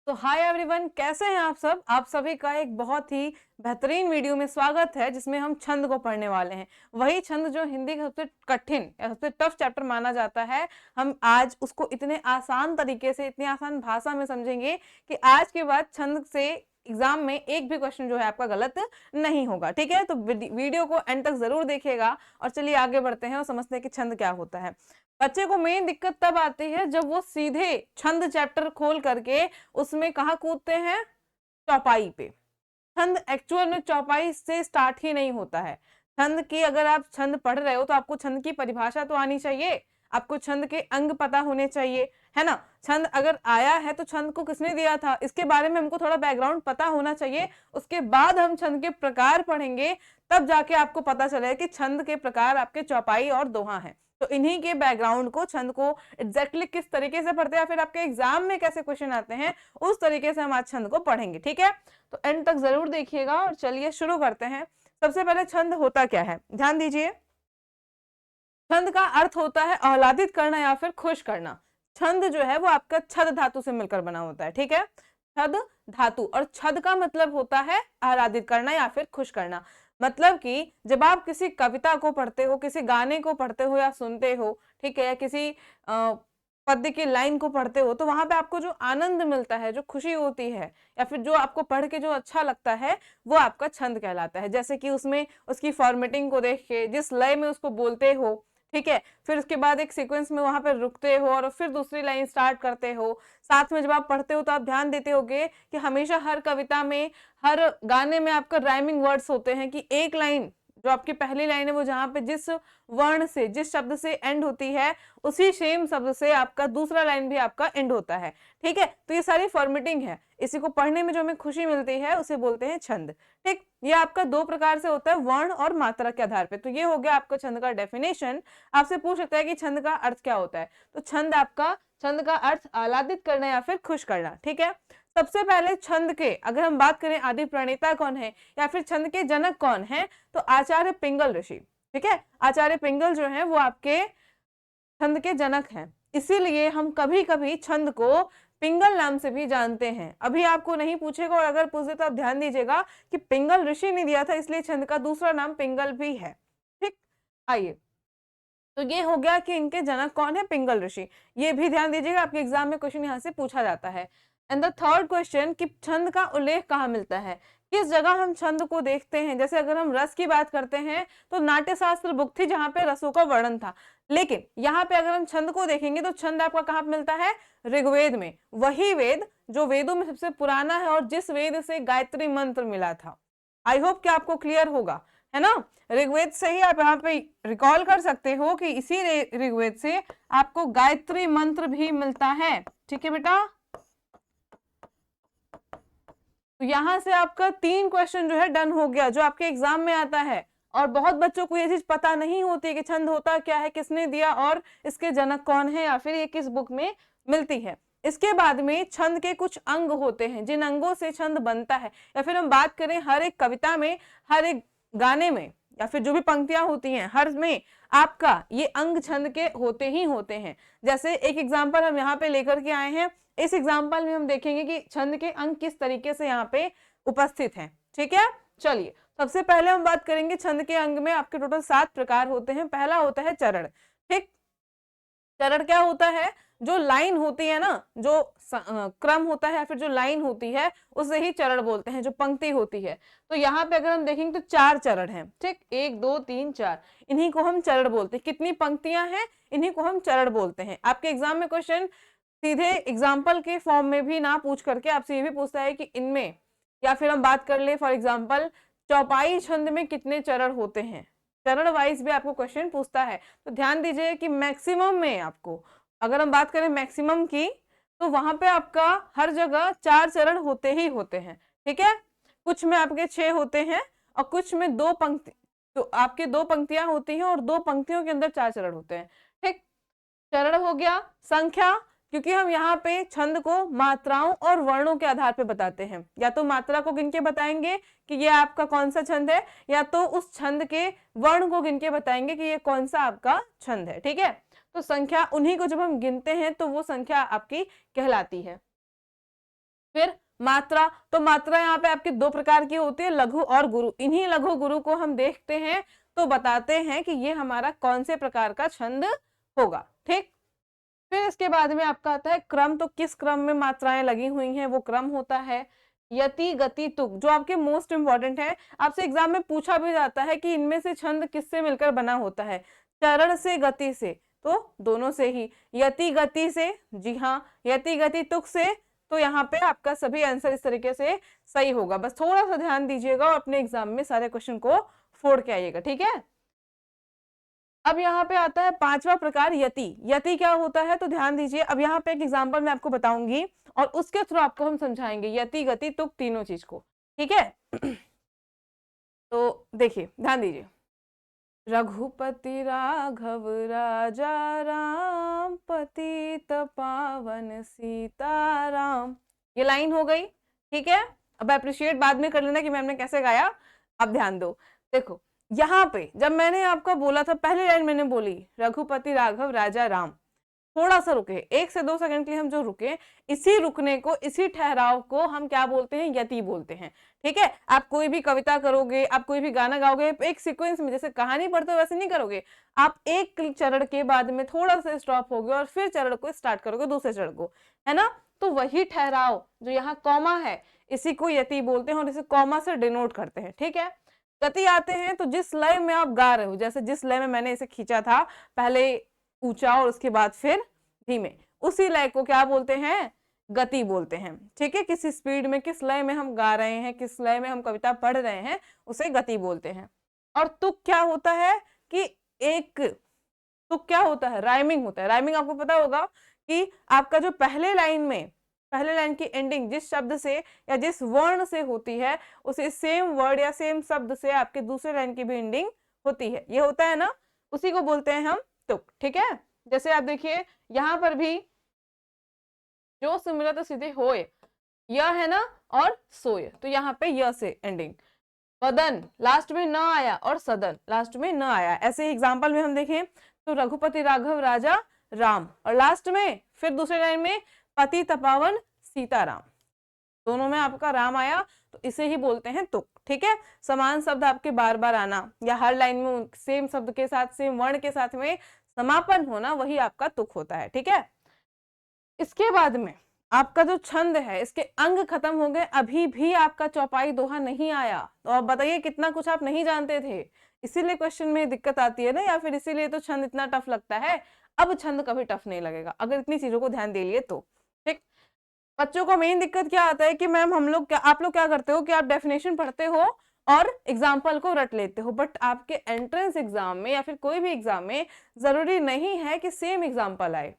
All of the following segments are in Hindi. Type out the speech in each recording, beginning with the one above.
तो हाय एवरीवन, कैसे हैं आप सब। आप सभी का एक बहुत ही बेहतरीन वीडियो में स्वागत है जिसमें हम छंद को पढ़ने वाले हैं। वही छंद जो हिंदी का सबसे कठिन या सबसे टफ चैप्टर माना जाता है, हम आज उसको इतने आसान तरीके से, इतनी आसान भाषा में समझेंगे कि आज के बाद छंद से एग्जाम में एक भी क्वेश्चन जो है आपका गलत नहीं होगा। ठीक है, तो वीडियो को एंड तक जरूर देखिएगा। और चलिए आगे बढ़ते हैं और समझते हैं कि छंद क्या होता है। बच्चे को मेन दिक्कत तब आती है जब वो सीधे छंद चैप्टर खोल करके उसमें कहाँ कूदते हैं, चौपाई पे। छंद एक्चुअल में चौपाई से स्टार्ट ही नहीं होता है। छंद की अगर आप छंद पढ़ रहे हो तो आपको छंद की परिभाषा तो आनी चाहिए, आपको छंद के अंग पता होने चाहिए, है ना। छंद अगर आया है तो छंद को किसने दिया था, इसके बारे में हमको थोड़ा बैकग्राउंड पता होना चाहिए। उसके बाद हम छंद के प्रकार पढ़ेंगे, तब जाके आपको पता चलेगा कि छंद के प्रकार आपके चौपाई और दोहा हैं। तो इन्हीं के बैकग्राउंड को, छंद को एग्जैक्टली किस तरीके से पढ़ते हैं, फिर आपके एग्जाम में कैसे क्वेश्चन आते हैं, उस तरीके से हम आज छंद को पढ़ेंगे। ठीक है, तो एंड तक जरूर देखिएगा और चलिए शुरू करते हैं। सबसे पहले छंद होता क्या है, ध्यान दीजिए। छंद का अर्थ होता है आह्लादित करना या फिर खुश करना। छंद जो है वो आपका छद धातु से मिलकर बना होता है। ठीक है, छद धातु, और छद का मतलब होता है आह्लादित करना या फिर खुश करना। मतलब कि जब आप किसी कविता को पढ़ते हो, किसी गाने को पढ़ते हो या सुनते हो, ठीक है, या किसी पद्य की लाइन को पढ़ते हो, तो वहां पे आपको जो आनंद मिलता है, जो खुशी होती है, या फिर जो आपको पढ़ के जो अच्छा लगता है, वो आपका छंद कहलाता है। जैसे कि उसमें उसकी फॉर्मेटिंग को देख के, जिस लय में उसको बोलते हो, ठीक है, फिर उसके बाद एक सीक्वेंस में वहां पर रुकते हो और फिर दूसरी लाइन स्टार्ट करते हो। साथ में जब आप पढ़ते हो तो आप ध्यान देते होगे कि हमेशा हर कविता में, हर गाने में आपका राइमिंग वर्ड्स होते हैं, कि एक लाइन जो आपकी पहली लाइन है वो जहां पे जिस वर्ण से, जिस शब्द से एंड होती है, उसी सेम शब्द से आपका दूसरा लाइन भी आपका एंड होता है। ठीक है, तो ये सारी फॉर्मेटिंग है, इसी को पढ़ने में जो हमें खुशी मिलती है उसे बोलते हैं छंद। ठीक, ये आपका दो प्रकार से होता है, वर्ण और मात्रा के आधार पे। तो ये हो गया आपका छंद का डेफिनेशन। आपसे पूछ सकता है कि छंद का अर्थ क्या होता है, तो छंद का अर्थ आह्लादित करना या फिर खुश करना। ठीक है, सबसे पहले छंद के अगर हम बात करें, आदि प्रणेता कौन है या फिर छंद के जनक कौन है, तो आचार्य पिंगल ऋषि। ठीक है, आचार्य पिंगल जो है वो आपके छंद के जनक हैं। इसीलिए हम कभी कभी छंद को पिंगल नाम से भी जानते हैं। अभी आपको नहीं पूछेगा, और अगर पूछे तो आप ध्यान दीजिएगा कि पिंगल ऋषि ने दिया था, इसलिए छंद का दूसरा नाम पिंगल भी है। ठीक, आइए, तो ये हो गया कि इनके जनक कौन है, पिंगल ऋषि। ये भी ध्यान दीजिएगा, आपके एग्जाम में क्वेश्चन यहाँ से पूछा जाता है। एंड द थर्ड क्वेश्चन, कि छंद का उल्लेख कहाँ मिलता है, किस जगह हम छंद को देखते हैं। जैसे अगर हम रस की बात करते हैं तो नाट्य शास्त्र बुक थी जहां पे रसों का वर्णन था, लेकिन यहाँ पे अगर हम छंद को देखेंगे तो छंद आपका कहाँ पे मिलता है, ऋग्वेद में। वही वेद जो वेदों में सबसे पुराना है और जिस वेद से गायत्री मंत्र मिला था। आई होप कि आपको क्लियर होगा, है ना। ऋग्वेद से ही आप यहाँ पे रिकॉल कर सकते हो कि इसी ऋग्वेद से आपको गायत्री मंत्र भी मिलता है। ठीक है बेटा, तो यहां से आपका 3 क्वेश्चन जो है डन हो गया, जो आपके एग्जाम में आता है। और बहुत बच्चों को ये चीज पता नहीं होती कि छंद होता क्या है, किसने दिया और इसके जनक कौन है, या फिर ये किस बुक में मिलती है। इसके बाद में छंद के कुछ अंग होते हैं, जिन अंगों से छंद बनता है, या फिर हम बात करें हर एक कविता में, हर एक गाने में, या फिर जो भी पंक्तियां होती हैं हर में आपका ये अंग छंद के होते ही होते हैं। जैसे एक एग्जाम्पल हम यहाँ पे लेकर के आए हैं, इस एग्जाम्पल में हम देखेंगे कि छंद के अंग किस तरीके से यहाँ पे उपस्थित हैं। ठीक है, चलिए सबसे पहले हम बात करेंगे छंद के अंग में आपके टोटल 7 प्रकार होते हैं। पहला होता है चरण। ठीक, चरण क्या होता है, जो लाइन होती है ना, जो क्रम होता है या फिर जो लाइन होती है उसे ही चरण बोलते हैं, जो पंक्ति होती है। तो यहाँ पे अगर हम देखेंगे तो 4 चरण हैं। ठीक, 1 2 3 4, इन्हीं को हम चरण बोलते हैं। कितनी पंक्तियां हैं, इन्हीं को हम चरण बोलते हैं। आपके एग्जाम में क्वेश्चन सीधे एग्जाम्पल के फॉर्म में भी ना पूछ करके आपसे ये भी पूछता है कि इनमें, या फिर हम बात कर ले फॉर एग्जाम्पल चौपाई छंद में कितने चरण होते हैं, चरण वाइज भी आपको क्वेश्चन पूछता है। तो ध्यान दीजिए कि मैक्सिमम में आपको, अगर हम बात करें मैक्सिमम की, तो वहां पे आपका हर जगह 4 चरण होते ही होते हैं। ठीक है, कुछ में आपके 6 होते हैं और कुछ में 2 पंक्ति, तो आपके 2 पंक्तियां होती हैं और 2 पंक्तियों के अंदर 4 चरण होते हैं। ठीक, चरण हो गया। संख्या, क्योंकि हम यहाँ पे छंद को मात्राओं और वर्णों के आधार पे बताते हैं, या तो मात्रा को गिन के बताएंगे कि ये आपका कौन सा छंद है, या तो उस छंद के वर्ण को गिन के बताएंगे कि ये कौन सा आपका छंद है। ठीक है, तो संख्या, उन्हीं को जब हम गिनते हैं तो वो संख्या आपकी कहलाती है। फिर मात्रा, तो मात्रा यहाँ पे आपकी दो प्रकार की होती है, लघु और गुरु। इन्हीं लघु गुरु को हम देखते हैं तो बताते हैं कि ये हमारा कौन से प्रकार का छंद होगा। ठीक, फिर इसके बाद में आपका आता है क्रम। तो किस क्रम में मात्राएं लगी हुई हैं वो क्रम होता है। यति, गति, तुक, जो आपके मोस्ट इंपॉर्टेंट है, आपसे एग्जाम में पूछा भी जाता है कि इनमें से छंद किससे मिलकर बना होता है, चरण से, गति से, तो दोनों से ही। यति गति से, जी हाँ, यति गति तुक से, तो यहाँ पे आपका सभी आंसर इस तरीके से सही होगा। बस थोड़ा सा ध्यान दीजिएगा और अपने एग्जाम में सारे क्वेश्चन को फोड़ के आइएगा। ठीक है, अब यहाँ पे आता है पांचवा प्रकार यति। यति क्या होता है तो ध्यान दीजिए, अब यहाँ पे एक एग्जाम्पल मैं आपको बताऊंगी और उसके थ्रू आपको हम समझाएंगे यति, गति, तुक तीनों चीज को। ठीक है, तो देखिए ध्यान दीजिए। रघुपति राघव राजा राम, पतित पावन सीताराम, ये लाइन हो गई। ठीक है, अब अप्रिशिएट बाद में कर लेना कि मैम ने कैसे गाया। अब ध्यान दो, देखो यहाँ पे जब मैंने आपको बोला था, पहली लाइन मैंने बोली रघुपति राघव राजा राम, थोड़ा सा रुके, 1 से 2 सेकंड के लिए हम जो रुके, इसी रुकने को, इसी ठहराव को हम क्या बोलते हैं, यति बोलते हैं। ठीक है, आप कोई भी कविता करोगे, आप कोई भी गाना गाओगे, एक सीक्वेंस में जैसे कहानी पढ़ते हो वैसे नहीं करोगे, आप एक चरण के बाद में थोड़ा सा स्टॉप होगे और फिर चरण को स्टार्ट करोगे, दूसरे चरण को, है ना। तो वही ठहराव जो यहाँ कॉमा है, इसी को यति बोलते हैं और इसे कॉमा से डिनोट करते हैं। ठीक है, गति आते हैं तो जिस लय में आप गा रहे हो, जैसे जिस लय में मैंने इसे खींचा था, पहले ऊंचा और उसके बाद फिर धीमे, उसी लय को क्या बोलते हैं, गति बोलते हैं। ठीक है, किस स्पीड में, किस लय में हम गा रहे हैं, किस लय में हम कविता पढ़ रहे हैं, उसे गति बोलते हैं। और तुक क्या होता है कि एक तुक क्या होता है, राइमिंग होता है। राइमिंग आपको पता होगा कि आपका जो पहले लाइन की एंडिंग जिस शब्द से या जिस वर्ण से होती है, उसे सेम वर्ड या सेम शब्द से आपके दूसरे लाइन की भी एंडिंग होती है, ये होता है ना, उसी को बोलते हैं हम तुक। ठीक है, जैसे आप देखिए यहाँ पर भी जो सुमिरत सिद्धि होए, यह है ना, और सोए, तो यहाँ पे यह से एंडिंग। वदन लास्ट में न आया और सदन लास्ट में न आया। ऐसे एग्जाम्पल में हम देखें तो रघुपति राघव राजा राम, और लास्ट में फिर दूसरे लाइन में पति तपावन सीताराम, दोनों में आपका राम आया, तो इसे ही बोलते हैं तुक। ठीक है, समान शब्द आपके बार बार आना या हर लाइन में सेम शब्द के साथ, सेम वर्ण के साथ में समापन होना, वही आपका तुक होता है। ठीक है, इसके बाद में आपका जो छंद है, इसके अंग खत्म हो गए, अभी भी आपका चौपाई दोहा नहीं आया, तो आप बताइए कितना कुछ आप नहीं जानते थे, इसीलिए क्वेश्चन में दिक्कत आती है ना, या फिर इसीलिए तो छंद इतना टफ लगता है। अब छंद कभी टफ नहीं लगेगा अगर इतनी चीजों को ध्यान दे लिए तो। ठीक, बच्चों को मेन दिक्कत क्या आता है कि मैम आप लोग क्या करते हो कि आप डेफिनेशन पढ़ते हो और एग्जाम्पल को रट लेते हो, बट आपके एंट्रेंस एग्जाम में या फिर कोई भी एग्जाम में जरूरी नहीं है कि सेम एग्जाम्पल आए,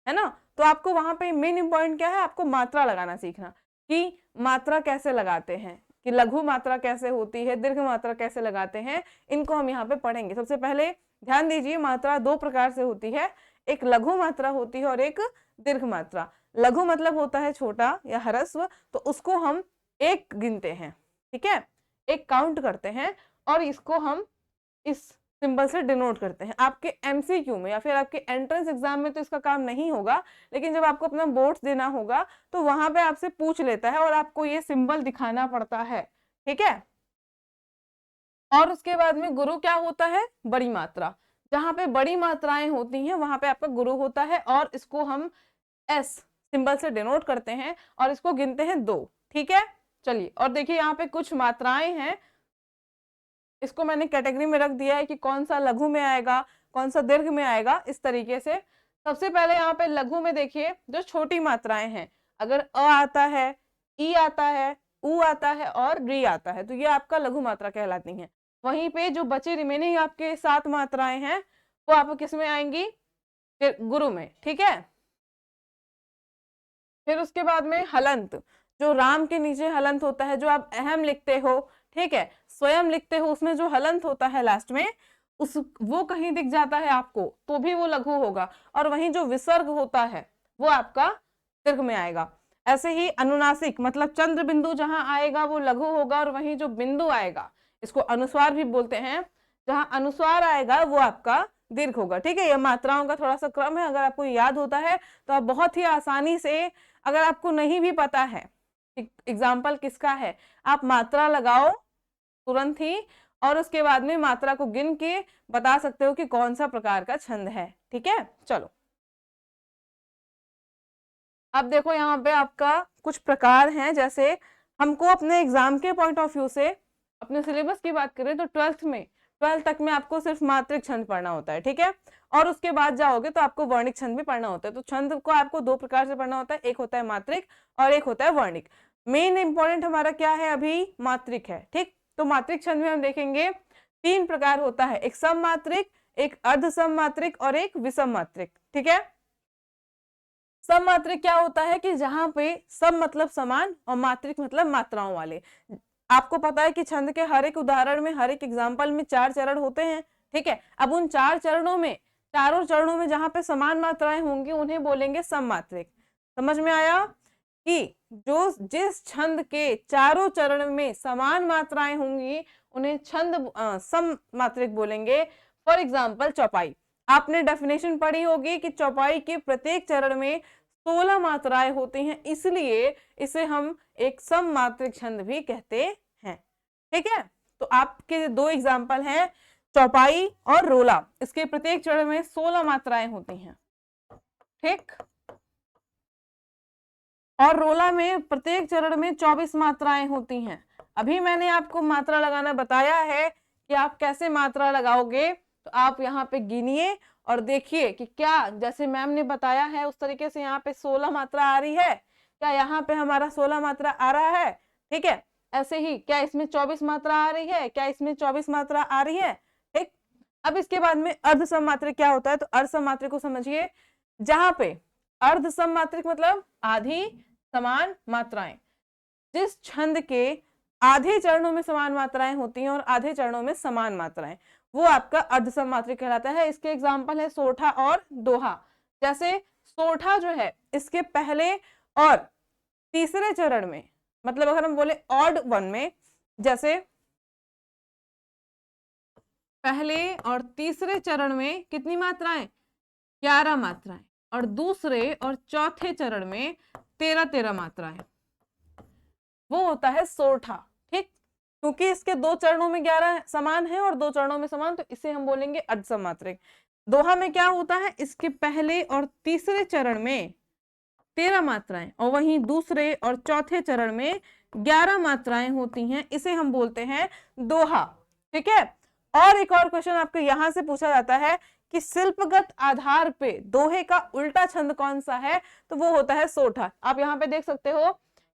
है ना। तो आपको वहां पे मेन इंपॉर्टेंट क्या है, आपको मात्रा लगाना सीखना, कि मात्रा कैसे लगाते हैं, कि लघु मात्रा कैसे होती है, दीर्घ मात्रा कैसे लगाते हैं, इनको हम यहाँ पे पढ़ेंगे। सबसे पहले ध्यान दीजिए, मात्रा दो प्रकार से होती है, एक लघु मात्रा होती है और एक दीर्घ मात्रा। लघु मतलब होता है छोटा या ह्रस्व, तो उसको हम एक गिनते हैं, ठीक है, एक काउंट करते हैं और इसको हम इस सिंबल से डिनोट करते हैं। आपके एमसीक्यू में या फिर आपके एंट्रेंस एग्जाम में तो इसका काम नहीं होगा, लेकिन जब आपको अपना बोर्ड्स देना होगा तो वहां पे आपसे पूछ लेता है और आपको ये सिंबल दिखाना पड़ता है, ठीक है। और उसके बाद में गुरु क्या होता है, बड़ी मात्रा, जहां पे बड़ी मात्राएं होती हैं वहां पे आपका गुरु होता है और इसको हम एस सिंबल से डिनोट करते हैं और इसको गिनते हैं 2, ठीक है। चलिए, और देखिए यहाँ पे कुछ मात्राएं हैं, इसको मैंने कैटेगरी में रख दिया है कि कौन सा लघु में आएगा, कौन सा दीर्घ में आएगा, इस तरीके से। सबसे पहले यहाँ पे लघु में देखिए जो छोटी मात्राएं हैं, अगर अ आता है, ई आता है, उ आता है और री आता है, तो ये आपका लघु मात्रा कहलाती है। वहीं पे जो बचे रिमेनिंग आपके 7 मात्राएं हैं वो आप किस में आएंगी, फिर गुरु में, ठीक है। फिर उसके बाद में हलंत, जो राम के नीचे हलंत होता है, जो आप अहम लिखते हो, ठीक है, स्वयं लिखते हो, उसमें जो हलंत होता है लास्ट में, वो कहीं दिख जाता है आपको तो भी वो लघु होगा, और वहीं जो विसर्ग होता है वो आपका दीर्घ में आएगा। ऐसे ही अनुनासिक मतलब चंद्र बिंदु जहां आएगा वो लघु होगा, और वहीं जो बिंदु आएगा, इसको अनुस्वार भी बोलते हैं, जहां अनुस्वार आएगा वो आपका दीर्घ होगा, ठीक है। यह मात्राओं का थोड़ा सा क्रम है, अगर आपको याद होता है तो आप बहुत ही आसानी से, अगर आपको नहीं भी पता है एग्जाम्पल किसका है, आप मात्रा लगाओ तुरंत ही और उसके बाद में मात्रा को गिन के बता सकते हो कि कौन सा प्रकार का छंद है। ठीक है, चलो अब देखो यहाँ पे आपका कुछ प्रकार हैं। जैसे हमको अपने एग्जाम के पॉइंट ऑफ व्यू से अपने सिलेबस की बात करें तो 12th तक में आपको सिर्फ मात्रिक छंद पढ़ना होता है। ठीक है, और उसके बाद जाओगे तो आपको वर्णिक छंद भी पढ़ना होता है। तो छंद को आपको दो प्रकार से पढ़ना होता है, एक होता है मात्रिक और एक होता है वर्णिक। मेन इंपॉर्टेंट हमारा क्या है, अभी मात्रिक है। ठीक, तो मात्रिक छंद में हम देखेंगे 3 प्रकार होता है, एक सम मात्रिक, एक अर्ध सम मात्रिक और एक विषम मात्रिक। ठीक है, सम मात्रिक क्या होता है कि जहां पे सम मतलब समान और मात्रिक मतलब मात्राओं वाले। आपको पता है कि छंद के हर एक उदाहरण में, हर एक एग्जाम्पल में 4 चरण होते हैं। ठीक है, अब उन 4 चरणों में, चारों चरणों में जहां पे समान मात्राएं होंगी उन्हें बोलेंगे सम मात्रिक। समझ में आया कि जो जिस छंद के चारों चरण में समान मात्राएं होंगी उन्हें छंद सम मात्रिक बोलेंगे। फॉर एग्जाम्पल चौपाई, आपने डेफिनेशन पढ़ी होगी कि चौपाई के प्रत्येक चरण में 16 मात्राएं होती हैं, इसलिए इसे हम एक सम मात्रिक छंद भी कहते हैं। ठीक है, तो आपके 2 एग्जाम्पल हैं चौपाई और रोला, इसके प्रत्येक चरण में 16 मात्राएं होती हैं। ठीक, और रोला में प्रत्येक चरण में 24 मात्राएं होती हैं। अभी मैंने आपको मात्रा लगाना बताया है कि आप कैसे मात्रा लगाओगे, तो आप यहाँ पे गिनिए और देखिए कि क्या जैसे मैम ने बताया है उस तरीके से यहाँ पे 16 मात्रा आ रही है, क्या यहाँ पे हमारा 16 मात्रा आ रहा है। ठीक है, ऐसे ही क्या इसमें 24 मात्रा आ रही है, क्या इसमें 24 मात्रा आ रही है। ठीक, अब इसके बाद में अर्ध सम मात्रिक क्या होता है, तो अर्ध सम मात्रिक को समझिए, जहां पे अर्ध सम मात्रिक मतलब आधी समान मात्राएं, जिस छंद के आधे चरणों में समान मात्राएं होती हैं और आधे चरणों में समान मात्राएं, वो आपका अर्ध सम मात्रिक कहलाता है। इसके एग्जाम्पल है सोठा और दोहा। जैसे सोठा जो है इसके पहले और तीसरे चरण में, मतलब अगर हम बोले ऑड वन में, जैसे पहले और तीसरे चरण में कितनी मात्राएं, 11 मात्राएं, और दूसरे और चौथे चरण में 13 मात्राएं, वो होता है सोठा। ठीक, क्योंकि इसके 2 चरणों में 11 समान है और 2 चरणों में समान, तो इसे हम बोलेंगे अर्ध सम मात्रिक। दोहा में क्या होता है, इसके पहले और तीसरे चरण में 13 मात्राएं और वहीं दूसरे और चौथे चरण में 11 मात्राएं होती हैं, इसे हम बोलते हैं दोहा। ठीक है, और एक और क्वेश्चन आपको यहां से पूछा जाता है कि शिल्पगत आधार पे दोहे का उल्टा छंद कौन सा है, तो वो होता है सोठा। आप यहाँ पे देख सकते हो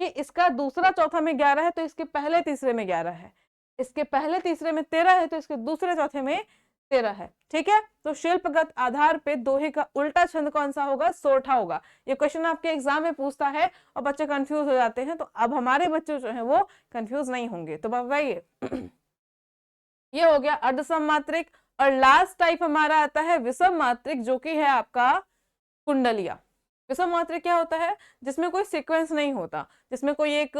कि इसका दूसरा चौथा में 11 है तो इसके पहले तीसरे में 11 है, इसके पहले तीसरे में 13 है तो इसके दूसरे चौथे में 13 है। ठीक है, तो शिल्पगत आधार पे दोहे का उल्टा छंद कौन सा होगा, सोठा होगा। ये क्वेश्चन आपके एग्जाम में पूछता है और बच्चे कंफ्यूज हो जाते हैं, तो अब हमारे बच्चे जो है वो कंफ्यूज नहीं होंगे। तो बताइए ये हो गया अर्ध सम मात्रिक। और लास्ट टाइप हमारा आता है विषम मात्रिक, जो कि है आपका कुंडलिया। विषम मात्रिक क्या होता है, जिसमें कोई सीक्वेंस नहीं होता, जिसमें कोई एक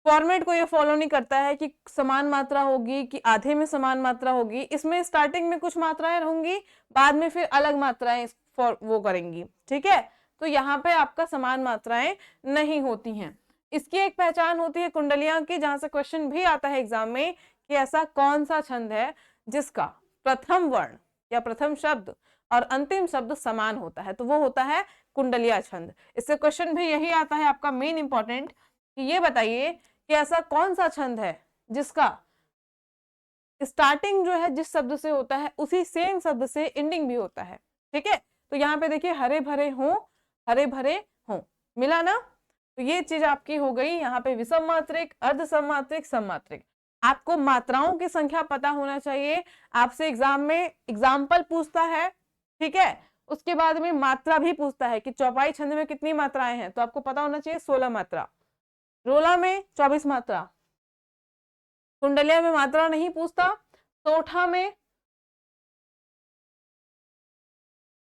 फॉर्मेट को ये फॉलो नहीं करता है कि समान मात्रा होगी कि आधे में समान मात्रा होगी। इसमें स्टार्टिंग में कुछ मात्राएं होंगी, बाद में फिर अलग मात्राएं वो करेंगी। ठीक है, तो यहाँ पे आपका समान मात्राएं नहीं होती हैं। इसकी एक पहचान होती है कुंडलियां की, जहां से क्वेश्चन भी आता है एग्जाम में कि ऐसा कौन सा छंद है जिसका प्रथम वर्ण या प्रथम शब्द और अंतिम शब्द समान होता है, तो वो होता है कुंडलिया छंद। इससे क्वेश्चन भी यही आता है आपका मेन इंपॉर्टेंट, कि ये बताइए कि ऐसा कौन सा छंद है जिसका स्टार्टिंग जो है जिस शब्द से होता है उसी सेम शब्द से एंडिंग भी होता है। ठीक है, तो यहाँ पे देखिए हरे भरे हों, हरे भरे हों, मिला ना। तो ये चीज आपकी हो गई यहाँ पे विषम मात्रिक, अर्ध सम मात्रिक, सम मात्रिक। आपको मात्राओं की संख्या पता होना चाहिए, आपसे एग्जाम में एग्जाम्पल पूछता है। ठीक है, उसके बाद में मात्रा भी पूछता है कि चौपाई छंद में कितनी मात्राएं हैं, तो आपको पता होना चाहिए 16 मात्रा। रोला में 24 मात्रा, कुंडलिया में मात्रा नहीं पूछता, सोठा में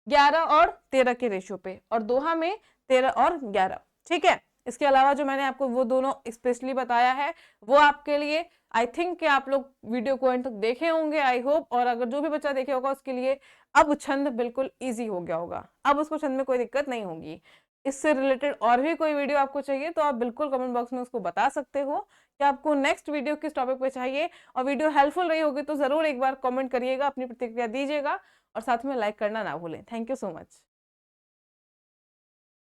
11 और 13 के रेशियो पे, और दोहा में 13 और 11। ठीक है, इसके अलावा जो मैंने आपको वो दोनों स्पेशली बताया है वो आपके लिए, आई थिंक कि आप लोग वीडियो को एंड तक देखे होंगे, आई होप। और अगर जो भी बच्चा देखे होगा उसके लिए अब छंद बिल्कुल इजी हो गया होगा, अब उसको छंद में कोई दिक्कत नहीं होगी। इससे रिलेटेड और भी कोई वीडियो आपको चाहिए तो आप बिल्कुल कमेंट बॉक्स में उसको बता सकते हो कि आपको नेक्स्ट वीडियो किस टॉपिक पे चाहिए। और वीडियो हेल्पफुल रही होगी तो जरूर एक बार कमेंट करिएगा, अपनी प्रतिक्रिया दीजिएगा और साथ में लाइक करना ना भूलें। Thank you so much.